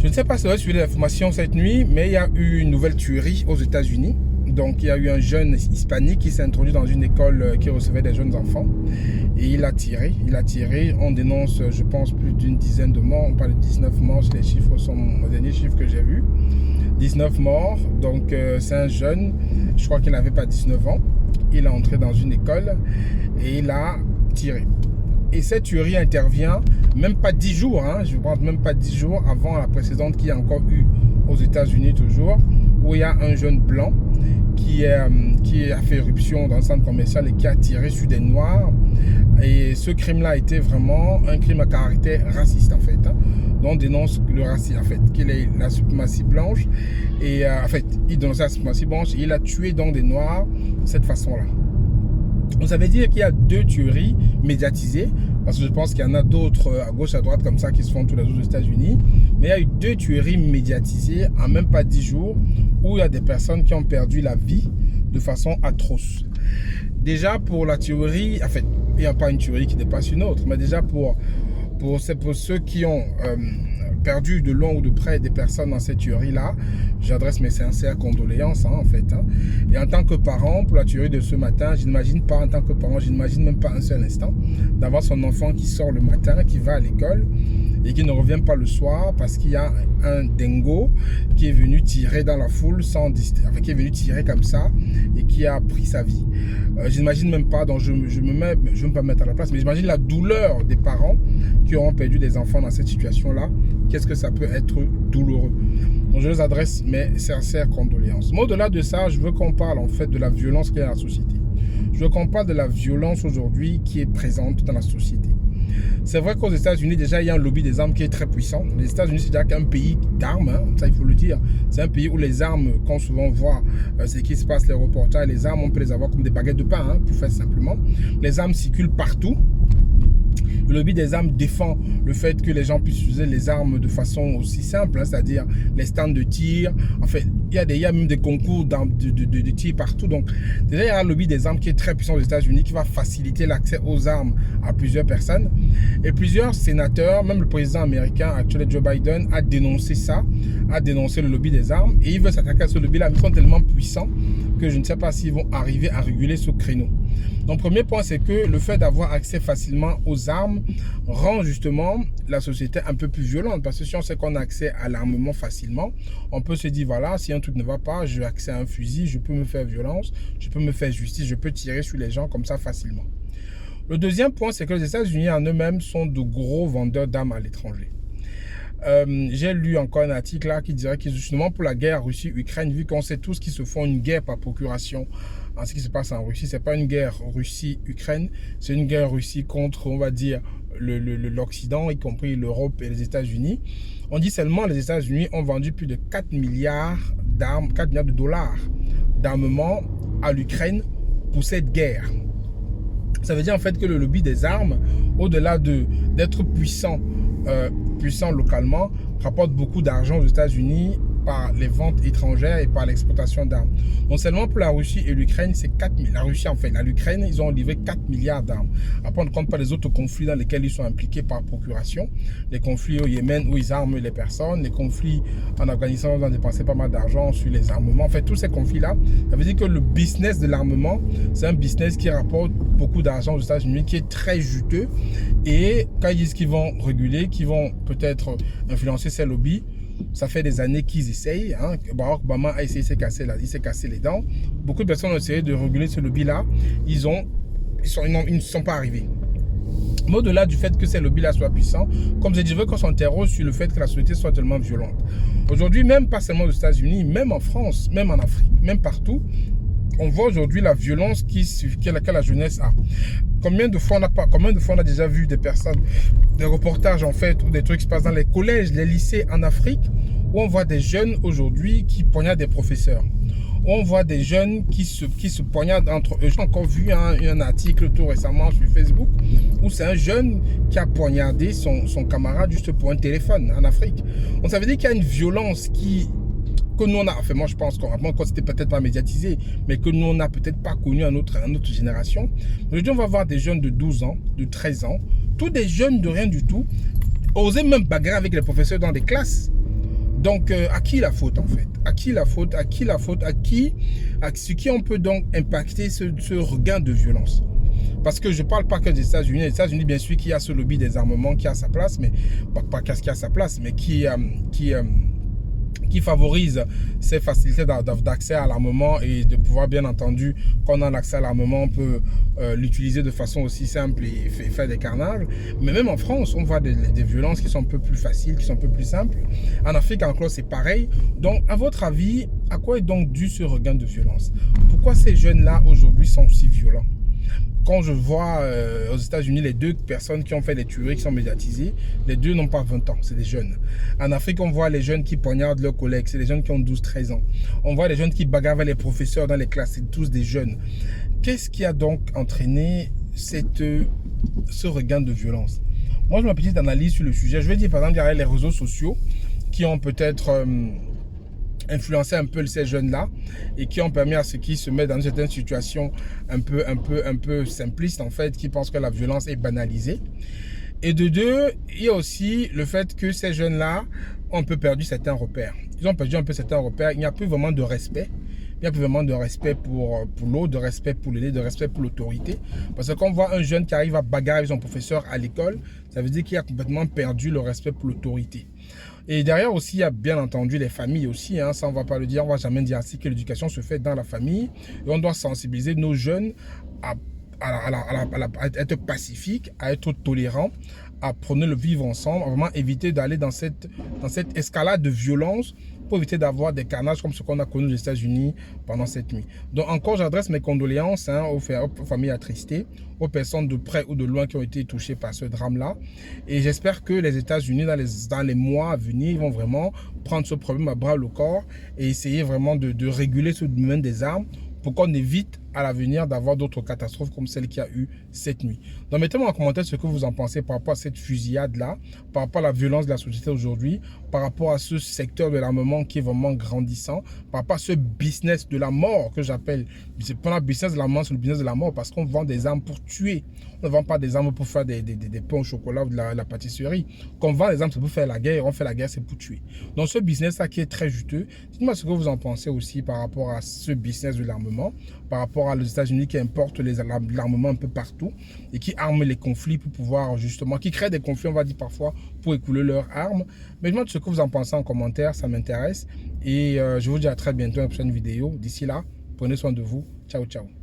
Je ne sais pas si vous avez suivi l'information cette nuit, mais il y a eu une nouvelle tuerie aux États-Unis. Donc, il y a eu un jeune hispanique qui s'est introduit dans une école qui recevait des jeunes enfants. Et il a tiré. On dénonce, je pense, plus d'une dizaine de morts. On parle de 19 morts. Les chiffres sont les derniers chiffres que j'ai vus. 19 morts. Donc, c'est un jeune. Je crois qu'il n'avait pas 19 ans. Il est entré dans une école et il a tiré. Et cette tuerie intervient même pas 10 jours, je pense même pas 10 jours avant la précédente qu'il y a encore eu aux États-Unis toujours, où il y a un jeune blanc qui a fait éruption dans un centre commercial et qui a tiré sur des noirs. Et ce crime-là a été vraiment un crime à caractère raciste en fait. Dont on dénonce le racisme en fait, qu'il est la suprématie blanche. Et en fait, il dénonce la suprématie blanche et il a tué donc des noirs de cette façon-là. Donc ça veut dire qu'il y a deux tueries médiatisées, parce que je pense qu'il y en a d'autres à gauche, à droite comme ça qui se font tous les jours aux États-Unis. Mais il y a eu deux tueries médiatisées en même pas 10 jours où il y a des personnes qui ont perdu la vie de façon atroce. Déjà pour la tuerie, en fait, il n'y a pas une tuerie qui dépasse une autre, mais déjà pour ceux qui ont perdu de loin ou de près des personnes dans cette tuerie-là, j'adresse mes sincères condoléances en fait. Et en tant que parent, pour la tuerie de ce matin, je n'imagine pas, en tant que parent, je n'imagine même pas un seul instant d'avoir son enfant qui sort le matin, qui va à l'école et qui ne revient pas le soir parce qu'il y a un dingo qui est venu tirer dans la foule qui est venu tirer comme ça et qui a pris sa vie. Je n'imagine même pas, donc je ne vais me pas mettre à la place, mais j'imagine la douleur des parents qui auront perdu des enfants dans cette situation-là. Qu'est-ce que ça peut être douloureux. Donc je les adresse mes sincères condoléances. Mais au-delà de ça, je veux qu'on parle en fait de la violence qu'il y a dans la société. Je veux qu'on parle de la violence aujourd'hui qui est présente dans la société. C'est vrai qu'aux États-Unis, déjà, il y a un lobby des armes qui est très puissant. Les États-Unis, c'est déjà qu'un pays d'armes, ça il faut le dire. C'est un pays où les armes, qu'on souvent voit ce qui se passe, les reportages, les armes, on peut les avoir comme des baguettes de pain, pour faire simplement. Les armes circulent partout. Le lobby des armes défend le fait que les gens puissent utiliser les armes de façon aussi simple, c'est-à-dire les stands de tir. En fait, il y a même des concours de tir partout. Donc, déjà, il y a un lobby des armes qui est très puissant aux États-Unis, qui va faciliter l'accès aux armes à plusieurs personnes. Et plusieurs sénateurs, même le président américain actuel, Joe Biden, a dénoncé ça, a dénoncé le lobby des armes. Et ils veulent s'attaquer à ce lobby-là, mais ils sont tellement puissants que je ne sais pas s'ils vont arriver à réguler ce créneau. Donc, premier point, c'est que le fait d'avoir accès facilement aux armes rend justement la société un peu plus violente. Parce que si on sait qu'on a accès à l'armement facilement, on peut se dire, voilà, si un truc ne va pas, j'ai accès à un fusil, je peux me faire violence, je peux me faire justice, je peux tirer sur les gens comme ça facilement. Le deuxième point, c'est que les États-Unis en eux-mêmes sont de gros vendeurs d'armes à l'étranger. J'ai lu encore un article là qui dirait que justement pour la guerre Russie-Ukraine, vu qu'on sait tous qu'ils se font une guerre par procuration en ce qui se passe en Russie, c'est pas une guerre Russie-Ukraine, c'est une guerre Russie contre, on va dire, l'Occident, y compris l'Europe et les États-Unis. On dit seulement les États-Unis ont vendu plus de 4 milliards d'armes, 4 milliards de dollars d'armement à l'Ukraine pour cette guerre. Ça veut dire en fait que le lobby des armes, au-delà d'être puissant localement, rapporte beaucoup d'argent aux États-Unis par les ventes étrangères et par l'exportation d'armes. Non seulement pour la Russie et l'Ukraine, c'est 4 000. La Russie, en fait, à l'Ukraine, ils ont livré 4 milliards d'armes. Après, on ne compte pas les autres conflits dans lesquels ils sont impliqués par procuration. Les conflits au Yémen où ils arment les personnes, les conflits en Afghanistan où ils ont dépensé pas mal d'argent sur les armements. En fait, tous ces conflits-là, ça veut dire que le business de l'armement, c'est un business qui rapporte beaucoup d'argent aux États-Unis, qui est très juteux. Et quand ils disent qu'ils vont réguler, qu'ils vont peut-être influencer ces lobbies, ça fait des années qu'ils essayent. Barack Obama a essayé il s'est cassé les dents. Beaucoup de personnes ont essayé de réguler ce lobby-là. Ils ne sont pas arrivés. Mais au-delà du fait que ces lobbies-là soient puissants, comme je dis, je veux qu'on s'interroge sur le fait que la société soit tellement violente. Aujourd'hui, même pas seulement aux États-Unis, même en France, même en Afrique, même partout, on voit aujourd'hui la violence que la jeunesse a. Combien de fois on a déjà vu des personnes, des reportages en fait, ou des trucs qui se passent dans les collèges, les lycées en Afrique, où on voit des jeunes aujourd'hui qui poignardent des professeurs. Où on voit des jeunes qui se poignardent entre eux. J'ai encore vu un article tout récemment sur Facebook, où c'est un jeune qui a poignardé son camarade juste pour un téléphone en Afrique. Donc ça veut dire qu'il y a une violence que nous on a, enfin moi je pense qu'on c'était peut-être pas médiatisé, mais que nous on n'a peut-être pas connu à notre génération. Aujourd'hui on va voir des jeunes de 12 ans, de 13 ans, tous des jeunes de rien du tout, oser même bagarrer avec les professeurs dans des classes. Donc, à qui la faute en fait? À qui la faute? À qui la faute? À ce qui on peut donc impacter ce regain de violence? Parce que je ne parle pas que des États-Unis. Les États-Unis, bien sûr, qui a ce lobby des armements qui a sa place, mais pas qu'est-ce qui a sa place, mais qui favorise ces facilités d'accès à l'armement et de pouvoir, bien entendu, quand on a l'accès à l'armement, on peut l'utiliser de façon aussi simple et faire des carnages. Mais même en France, on voit des violences qui sont un peu plus faciles, qui sont un peu plus simples. En Afrique, encore, c'est pareil. Donc, à votre avis, à quoi est donc dû ce regain de violence? Pourquoi ces jeunes-là, aujourd'hui, sont si violents? Quand je vois aux États-Unis les 2 personnes qui ont fait des tueries, qui sont médiatisées, les 2 n'ont pas 20 ans, c'est des jeunes. En Afrique, on voit les jeunes qui poignardent leurs collègues, c'est des jeunes qui ont 12-13 ans. On voit les jeunes qui bagarrent avec les professeurs dans les classes, c'est tous des jeunes. Qu'est-ce qui a donc entraîné ce regain de violence? Moi, je fais une petite analyse sur le sujet. Je vais dire, par exemple, il y a les réseaux sociaux qui ont peut-être influencer un peu ces jeunes-là et qui ont permis à ceux qui se mettent dans une certaine situation un peu simpliste en fait, qui pensent que la violence est banalisée. Et de 2, il y a aussi le fait que ces jeunes-là ont un peu perdu certains repères. Ils ont perdu un peu certains repères. Il n'y a plus vraiment de respect. Il n'y a plus vraiment de respect pour l'autre, de respect pour l'élève, de respect pour l'autorité. Parce que quand on voit un jeune qui arrive à bagarrer avec son professeur à l'école, ça veut dire qu'il a complètement perdu le respect pour l'autorité. Et derrière aussi, il y a bien entendu les familles aussi. Hein, ça, on ne va pas le dire, on ne va jamais dire ainsi que l'éducation se fait dans la famille. Et on doit sensibiliser nos jeunes à être pacifiques, à être tolérants, à prôner le vivre ensemble, à vraiment éviter d'aller dans cette escalade de violence pour éviter d'avoir des carnages comme ce qu'on a connu aux États-Unis pendant cette nuit. Donc encore, j'adresse mes condoléances aux familles attristées, aux personnes de près ou de loin qui ont été touchées par ce drame-là. Et j'espère que les États-Unis, dans les mois à venir, vont vraiment prendre ce problème à bras le corps et essayer vraiment de réguler ce domaine des armes pour qu'on évite à l'avenir d'avoir d'autres catastrophes comme celle qu'il y a eu cette nuit. Donc mettez-moi en commentaire ce que vous en pensez par rapport à cette fusillade-là, par rapport à la violence de la société aujourd'hui, par rapport à ce secteur de l'armement qui est vraiment grandissant, par rapport à ce business de la mort que j'appelle. C'est pas le business de l'armement, c'est le business de la mort parce qu'on vend des armes pour tuer. On ne vend pas des armes pour faire des pains au chocolat ou de la pâtisserie. Quand on vend des armes, c'est pour faire la guerre. On fait la guerre, c'est pour tuer. Donc ce business-là qui est très juteux, dites-moi ce que vous en pensez aussi par rapport à ce business de l'armement, par rapport à les États-Unis qui importent l'armement un peu partout et qui arment les conflits pour pouvoir justement, qui créent des conflits, on va dire parfois, pour écouler leurs armes. Mais dites-moi ce que vous en pensez en commentaire, ça m'intéresse. Et je vous dis à très bientôt dans une prochaine vidéo. D'ici là, prenez soin de vous. Ciao, ciao.